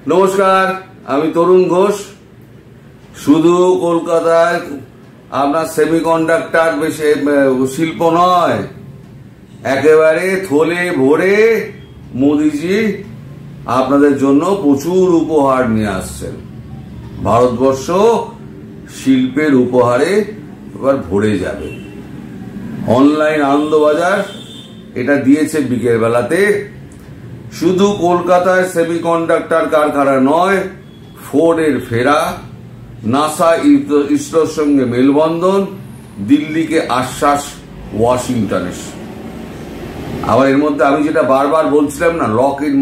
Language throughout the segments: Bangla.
নমস্কার, আমি তরুণ ঘোষ। শুধু কলকাতায় আপনার সেমিকন্ডাক্টর শিল্প নয়, একেবারে থলে ভরে মোদিজি আপনাদের জন্য প্রচুর উপহার নিয়ে আসছেন। ভারতবর্ষ শিল্পের উপহারে এবার ভরে যাবে। অনলাইন আনন্দবাজার এটা দিয়েছে বিকেল বেলাতে। শুধু কলকাতায় সেমিকন্ডাক্টর কারখানা নয়, ফোর্ডের ফেরা, নাসা ইসরোর সঙ্গে মেলবন্ধন, দিল্লিকে আশ্বাস ওয়াশিংটনের। আবার এর মধ্যে আমি যেটা বারবার বলছিলাম না, লকহিড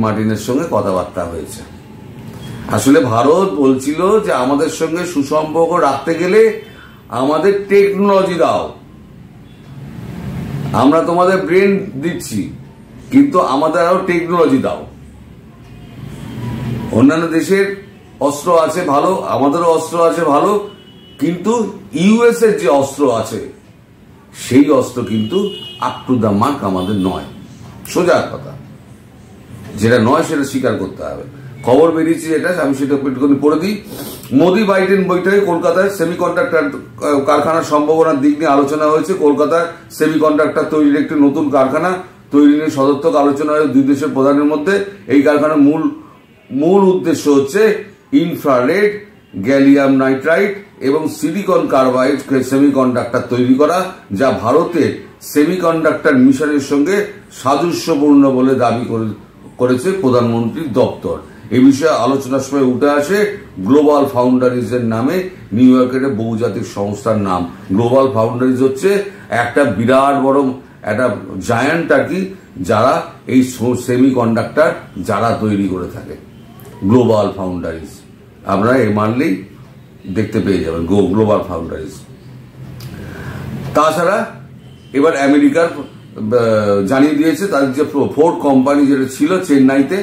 মার্টিনের সঙ্গে কথাবার্তা হয়েছে। আসলে ভারত বলছিল যে আমাদের সঙ্গে সুসম্পর্ক রাখতে গেলে আমাদের টেকনোলজি দাও, আমরা তোমাদের ব্রেন দিচ্ছি, কিন্তু আমাদের আরো টেকনোলজি দাও। অন্যান্য দেশের অস্ত্র আছে ভালো, আমাদেরও অস্ত্র আছে ভালো, কিন্তু ইউএস এর যে অস্ত্র আছে সেই অস্ত্র কিন্তু আপ টু দ্য মার্ক আমাদের নয়। সোজা কথা, যেটা নয় সেটা স্বীকার করতে হবে। খবর বেরিয়েছে যেটা, আমি সেটা পড়ে দিই। মোদি বাইডেন বৈঠকে কলকাতায় সেমিকন্ডাক্টর কারখানার সম্ভাবনার দিক নিয়ে আলোচনা হয়েছে। কলকাতায় সেমিকন্ডাক্টর তৈরির একটি নতুন কারখানা তৈরি নিয়ে সদর্থক আলোচনা হয়েছে দুই দেশের প্রধানের মধ্যে। এই কারখানার মূল উদ্দেশ্য হচ্ছে ইনফ্রারেড, গ্যালিয়াম নাইট্রাইড এবং সিলিকন কার্বাইড সেমিকন্ডাক্টর তৈরি করা, যা ভারতের সেমিকন্ডাক্টর মিশনের সঙ্গে সাদৃশ্যপূর্ণ বলে দাবি করেছে প্রধানমন্ত্রীর দপ্তর। এই বিষয়ে আলোচনার সময় উঠে আসে গ্লোবাল ফাউন্ডারিজ এর নামে নিউ ইয়র্কের বহুজাতিক সংস্থার নাম। গ্লোবাল ফাউন্ডারিজ হচ্ছে একটা বিরাট বড় একটা জায়ান্ট আর কি, যারা এই সেমিকন্ডাক্টর যারা তৈরি করে থাকে। গ্লোবাল ফাউন্ডারিজ আপনারা এ মানলেই দেখতে পেয়ে যাবেন, গ্লোবাল ফাউন্ডারিজ। তাছাড়া এবার আমেরিকার জানিয়ে দিয়েছে তাদের যে ফোর্ড কোম্পানি যেটা ছিল চেন্নাইতে,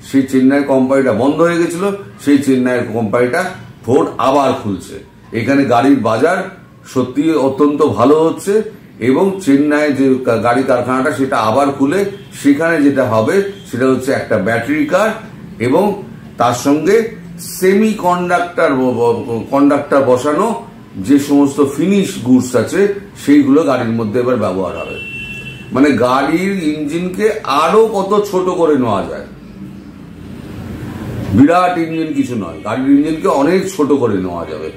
সেই চেন্নাই কোম্পানিটা বন্ধ হয়ে গেছিল, সেই চেন্নাইয়ের কোম্পানিটা ফোর্ড আবার খুলছে। এখানে গাড়ির বাজার সত্যি অত্যন্ত ভালো হচ্ছে এবং চেন্নাই যে গাড়ি কারখানাটা সেটা আবার খুলে সেখানে যেটা হবে সেটা হচ্ছে একটা ব্যাটারি কার এবং তার সঙ্গে সেমি কন্ডাক্টর বসানো যে সমস্ত ফিনিশ গুডস আছে সেইগুলো গাড়ির মধ্যে এবার ব্যবহার হবে। মানে গাড়ির ইঞ্জিনকে আরো কত ছোট করে নেওয়া যায়। বিরাট ইঞ্জিন কিছু নয়, গাড়ির ইঞ্জিনকে অনেক ছোট করে নেওয়া যাবে,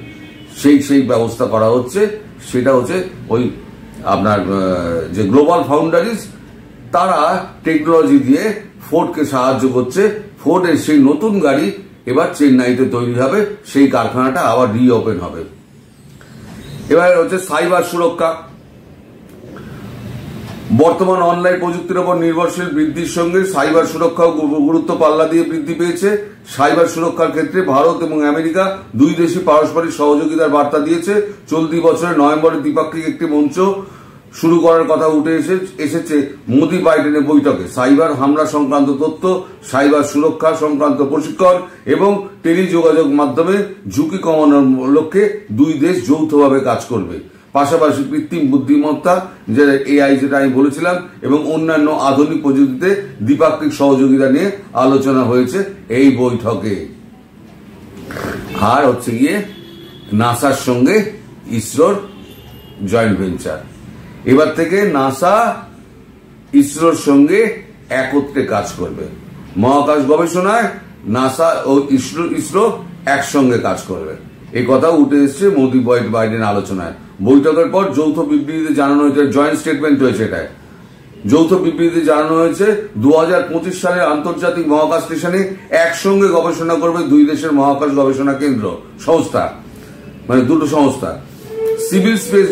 সেই ব্যবস্থা করা হচ্ছে। সেটা হচ্ছে ওই আপনার যে গ্লোবাল ফাউন্ডারিজ, তারা টেকনোলজি দিয়ে ফোর্ডকে সাহায্য করছে। ফোর্ডের সেই নতুন গাড়ি এবার চেন্নাইতে তৈরি হবে, সেই কারখানাটা আবার রিওপেন হবে। এবার হচ্ছে সাইবার সুরক্ষা। বর্তমান অনলাইন প্রযুক্তির উপর নির্ভরশীল বৃদ্ধির সঙ্গে সাইবার সুরক্ষাও গুরুত্ব পাল্লা দিয়ে বৃদ্ধি পেয়েছে। সাইবার সুরক্ষার ক্ষেত্রে ভারত এবং আমেরিকা দুই দেশই পারস্পরিক সহযোগিতার বার্তা দিয়েছে। চলতি বছরের নভেম্বরে দ্বিপাক্ষিক একটি মঞ্চ শুরু করার কথা উঠে এসেছে মোদি বাইডেনের বৈঠকে। সাইবার হামলা সংক্রান্ত তথ্য, সাইবার সুরক্ষা সংক্রান্ত প্রশিক্ষণ এবং টেলিযোগাযোগ মাধ্যমে ঝুঁকি কমানোর লক্ষ্যে দুই দেশ যৌথভাবে কাজ করবে। পাশাপাশি কৃত্রিম বুদ্ধিমত্তা, যে এআই যেটা আমি বলেছিলাম, এবং অন্যান্য আধুনিক প্রযুক্তিতে দ্বিপাক্ষিক সহযোগিতা নিয়ে আলোচনা হয়েছে এই বৈঠকে। আর হচ্ছে গিয়ে নাসার সঙ্গে ইসরোর জয়েন্ট ভেঞ্চার। এবার থেকে নাসা ইসরোর সঙ্গে একত্রে কাজ করবে। মহাকাশ গবেষণায় নাসা ও ইসরো একসঙ্গে কাজ করবে, এই কথা উঠে এসছে মোদি বাইডেন আলোচনায়। বৈঠকের পর যৌথ বিবৃতিতে জানানো হয়েছে, জয়েন্ট স্টেটমেন্ট হয়েছে এটায়, যৌথ বিবৃতিতে জানানো হয়েছে 2025 সালে আন্তর্জাতিক মহাকাশ স্টেশনে একসঙ্গে গবেষণা করবে দুই দেশের মহাকাশ গবেষণা কেন্দ্র সংস্থা, মানে দুটো সংস্থা। সিভিল স্পেস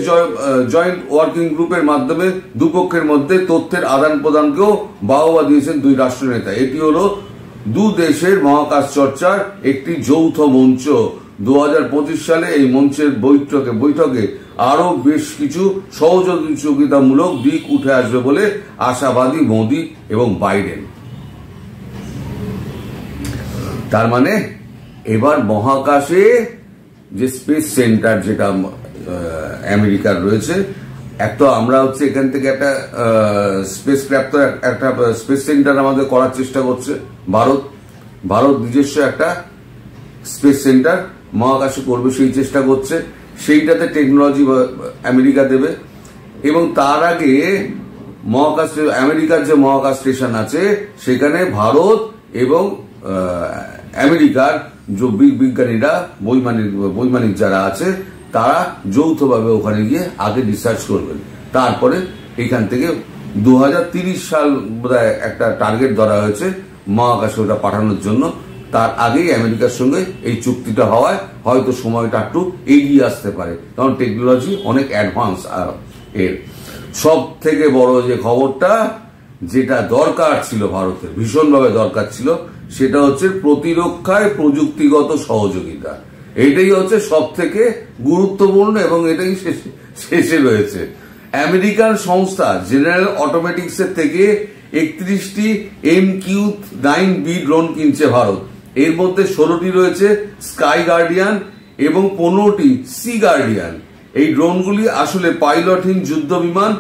জয়েন্ট ওয়ার্কিং গ্রুপের মাধ্যমে দুপক্ষের মধ্যে তথ্যের আদান প্রদানকেও বাহবা দিয়েছেন দুই রাষ্ট্রনেতা। এটি হলো দু দেশের মহাকাশ চর্চার একটি যৌথ মঞ্চ। 2025 সালে এই মঞ্চের বৈঠকে আরো বেশ কিছু সহযোগিতামূলক দিক উঠে আসবে বলে আশাবাদী মোদি এবং বাইডেন। তার মানে এবার মহাকাশে যে স্পেস সেন্টার যেটা আমেরিকার রয়েছে, এক তো আমরা হচ্ছে এখান থেকে একটা স্পেস ক্রাফট, একটা স্পেস সেন্টার আমাদের করার চেষ্টা করছে ভারত নিজস্ব একটা স্পেস সেন্টার মহাকাশে করবে, সেই চেষ্টা করছে। সেইটাতে টেকনোলজি আমেরিকা দেবে, এবং তার আগে মহাকাশ আমেরিকার যে মহাকাশ স্টেশন আছে সেখানে ভারত এবং আমেরিকার যে বিজ্ঞানীরা বৈমানিক যারা আছে তারা যৌথভাবে ওখানে গিয়ে আগে রিসার্চ করবেন, তারপরে এখান থেকে 2030 সাল বোধহয় একটা টার্গেট ধরা হয়েছে মহাকাশে ওটা পাঠানোর জন্য। তার আগেই আমেরিকার সঙ্গে এই চুক্তিটা হওয়ায় হয়তো সময়টা একটু এগিয়ে আসতে পারে, কারণ টেকনোলজি অনেক অ্যাডভান্স। এর সব থেকে বড় যে খবরটা, যেটা দরকার ছিল ভারতের, ভীষণভাবে দরকার ছিল, সেটা হচ্ছে প্রতিরক্ষায় প্রযুক্তিগত সহযোগিতা। এটাই হচ্ছে সব থেকে গুরুত্বপূর্ণ এবং এটাই শেষে রয়েছে। আমেরিকান সংস্থা জেনারেল অটোমেটিক্স এর থেকে 31টি MQ-9B ড্রোন কিনছে ভারত। এর মধ্যে 16টি রয়েছে স্কাই গার্ডিয়ান এবং 15টি সি গার্ডিয়ান। এই ড্রোনগুলি আসলে পাইলটহীন যুদ্ধ বিমান,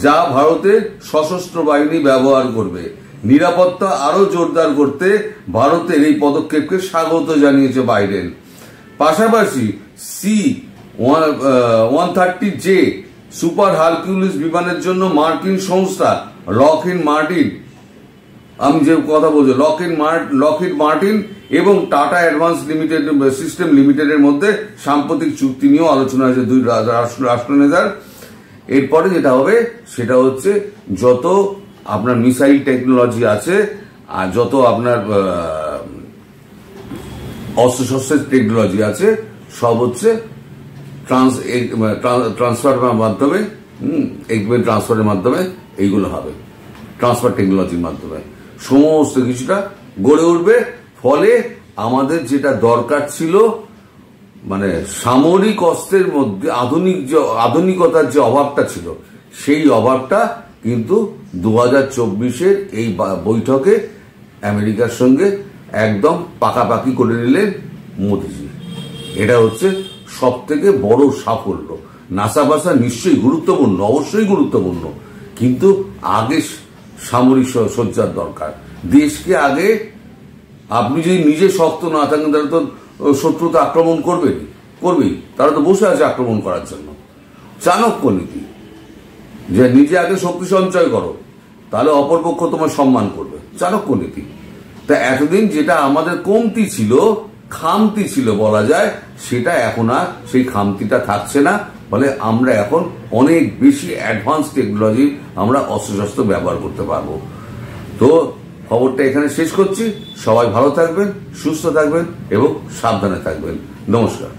যা ভারতের সশস্ত্র বাহিনী ব্যবহার করবে। নিরাপত্তা আরো জোরদার করতে ভারতের এই পদক্ষেপকে স্বাগত জানিয়েছে বাইডেন। পাশাপাশি C-130J সুপার হারকিউলিস বিমানের জন্য মার্কিন সংস্থা লকহিড মার্টিন, আমি যে কথা বলছি লকহিড মার্টিন এবং টাটা অ্যাডভান্স লিমিটেড সিস্টেম লিমিটেডের মধ্যে সাম্প্রতিক চুক্তি নিয়েও আলোচনা হয়েছে দুই রাষ্ট্রনেতার। এরপরে যেটা হবে সেটা হচ্ছে যত আপনার মিসাইল টেকনোলজি আছে আর যত আপনার অস্ত্রশস্ত্রের টেকনোলজি আছে সব হচ্ছে ট্রান্সফারের মাধ্যমে, ট্রান্সফারের মাধ্যমে এইগুলো হবে, ট্রান্সফার টেকনোলজির মাধ্যমে সমস্ত কিছুটা গড়ে উঠবে। ফলে আমাদের যেটা দরকার ছিল, মানে সামরিক অস্ত্রের মধ্যে আধুনিকতার যে অভাবটা ছিল, সেই অভাবটা কিন্তু 2024-এর এই বৈঠকে আমেরিকার সঙ্গে একদম পাকাপাকি করে নিলেন মোদিজি। এটা হচ্ছে সব থেকে বড় সাফল্য। নাসা বাসা নিশ্চয়ই গুরুত্বপূর্ণ, অবশ্যই গুরুত্বপূর্ণ, কিন্তু আগে সামরিক সজ্জার দরকার। দেশকে আগে, আপনি যদি নিজে শক্ত না থাকেন তাহলে তো শত্রু তো আক্রমণ করবেই, তারা তো বসে আছে আক্রমণ করার জন্য। চাণক্য নীতি, যে নিজে আগে শক্তি সঞ্চয় করো, তাহলে অপরপক্ষ তোমার সম্মান করবে, চাণক্য নীতি। তা এতদিন যেটা আমাদের কমতি ছিল, খামতি ছিল বলা যায়, সেটা এখন আর সেই খামতিটা থাকছে না। ফলে আমরা এখন অনেক বেশি অ্যাডভান্স টেকনোলজি আমরা অস্ত্রশস্ত্র ব্যবহার করতে পারবো। তো খবরটা এখানে শেষ করছি। সবাই ভালো থাকবেন, সুস্থ থাকবেন এবং সাবধানে থাকবেন। নমস্কার।